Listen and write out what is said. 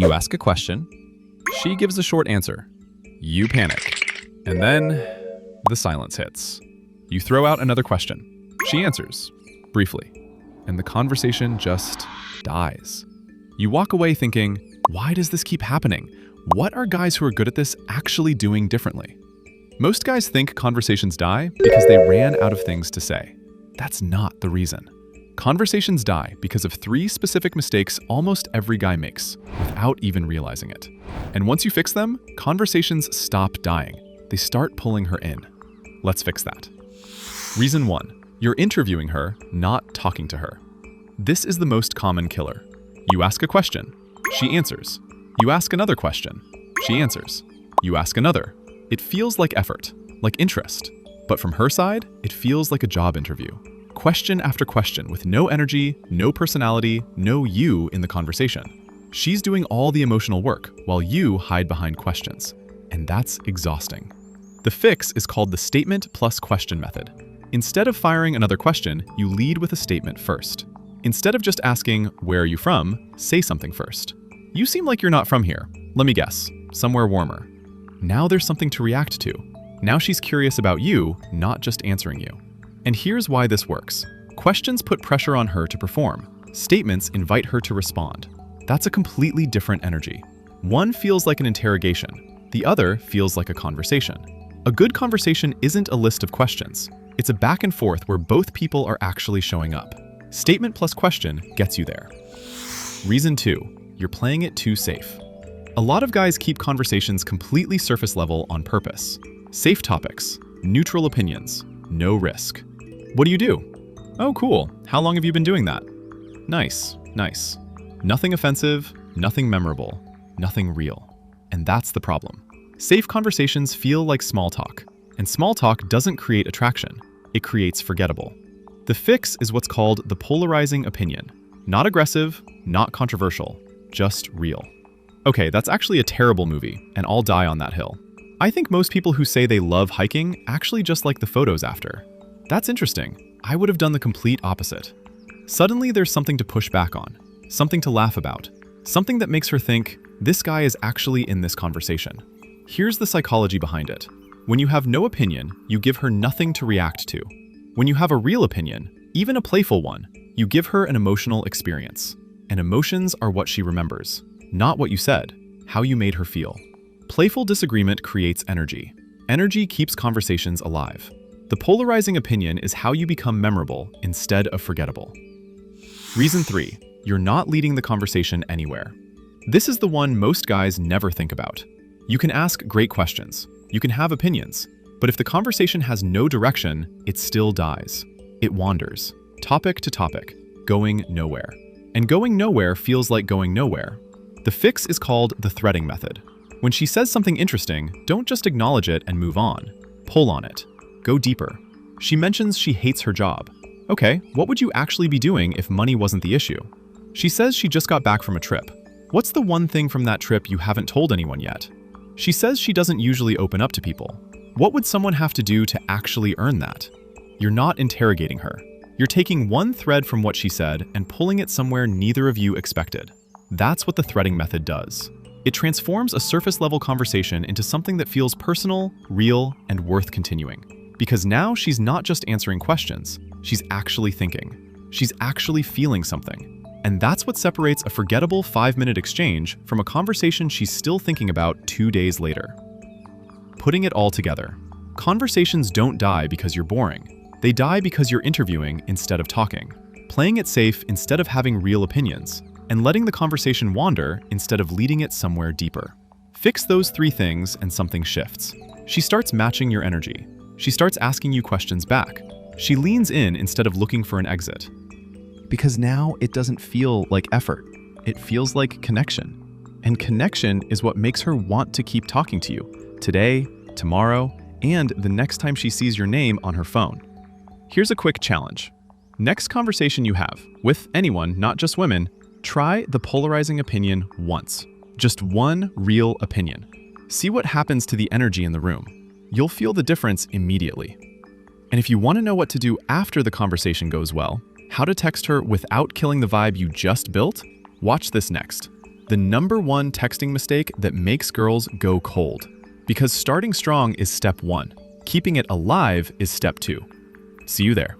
You ask a question. She gives a short answer. You panic. And then the silence hits. You throw out another question. She answers, briefly. And the conversation just dies. You walk away thinking, why does this keep happening? What are guys who are good at this actually doing differently? Most guys think conversations die because they ran out of things to say. That's not the reason. Conversations die because of 3 specific mistakes almost every guy makes, without even realizing it. And once you fix them, conversations stop dying. They start pulling her in. Let's fix that. Reason 1. You're interviewing her, not talking to her. This is the most common killer. You ask a question. She answers. You ask another question. She answers. You ask another. It feels like effort, like interest. But from her side, it feels like a job interview. Question after question with no energy, no personality, no you in the conversation. She's doing all the emotional work while you hide behind questions. And that's exhausting. The fix is called the statement plus question method. Instead of firing another question, you lead with a statement first. Instead of just asking, "Where are you from?" say something first. "You seem like you're not from here. Let me guess, somewhere warmer." Now there's something to react to. Now she's curious about you, not just answering you. And here's why this works. Questions put pressure on her to perform. Statements invite her to respond. That's a completely different energy. One feels like an interrogation. The other feels like a conversation. A good conversation isn't a list of questions. It's a back and forth where both people are actually showing up. Statement plus question gets you there. Reason 2. You're playing it too safe. A lot of guys keep conversations completely surface level on purpose. Safe topics, neutral opinions, no risk. What do? Oh, cool. How long have you been doing that? Nice, nice. Nothing offensive, nothing memorable, nothing real. And that's the problem. Safe conversations feel like small talk, and small talk doesn't create attraction. It creates forgettable. The fix is what's called the polarizing opinion. Not aggressive, not controversial, just real. Okay, that's actually a terrible movie, and I'll die on that hill. I think most people who say they love hiking actually just like the photos after. That's interesting. I would have done the complete opposite. Suddenly there's something to push back on, something to laugh about, something that makes her think, this guy is actually in this conversation. Here's the psychology behind it. When you have no opinion, you give her nothing to react to. When you have a real opinion, even a playful one, you give her an emotional experience. And emotions are what she remembers, not what you said, how you made her feel. Playful disagreement creates energy. Energy keeps conversations alive. The polarizing opinion is how you become memorable instead of forgettable. Reason 3. You're not leading the conversation anywhere. This is the one most guys never think about. You can ask great questions. You can have opinions. But if the conversation has no direction, it still dies. It wanders, topic to topic, going nowhere. And going nowhere feels like going nowhere. The fix is called the threading method. When she says something interesting, don't just acknowledge it and move on. Pull on it. Go deeper. She mentions she hates her job. Okay, what would you actually be doing if money wasn't the issue? She says she just got back from a trip. What's the one thing from that trip you haven't told anyone yet? She says she doesn't usually open up to people. What would someone have to do to actually earn that? You're not interrogating her. You're taking one thread from what she said and pulling it somewhere neither of you expected. That's what the threading method does. It transforms a surface-level conversation into something that feels personal, real, and worth continuing. Because now she's not just answering questions, she's actually thinking. She's actually feeling something. And that's what separates a forgettable 5-minute exchange from a conversation she's still thinking about 2 days later. Putting it all together. Conversations don't die because you're boring. They die because you're interviewing instead of talking, playing it safe instead of having real opinions, and letting the conversation wander instead of leading it somewhere deeper. Fix those 3 things and something shifts. She starts matching your energy. She starts asking you questions back. She leans in instead of looking for an exit. Because now it doesn't feel like effort. It feels like connection. And connection is what makes her want to keep talking to you today, tomorrow, and the next time she sees your name on her phone. Here's a quick challenge. Next conversation you have, with anyone, not just women, try the polarizing opinion once. Just one real opinion. See what happens to the energy in the room. You'll feel the difference immediately. And if you want to know what to do after the conversation goes well, how to text her without killing the vibe you just built, watch this next. The #1 texting mistake that makes girls go cold. Because starting strong is step 1. Keeping it alive is step 2. See you there.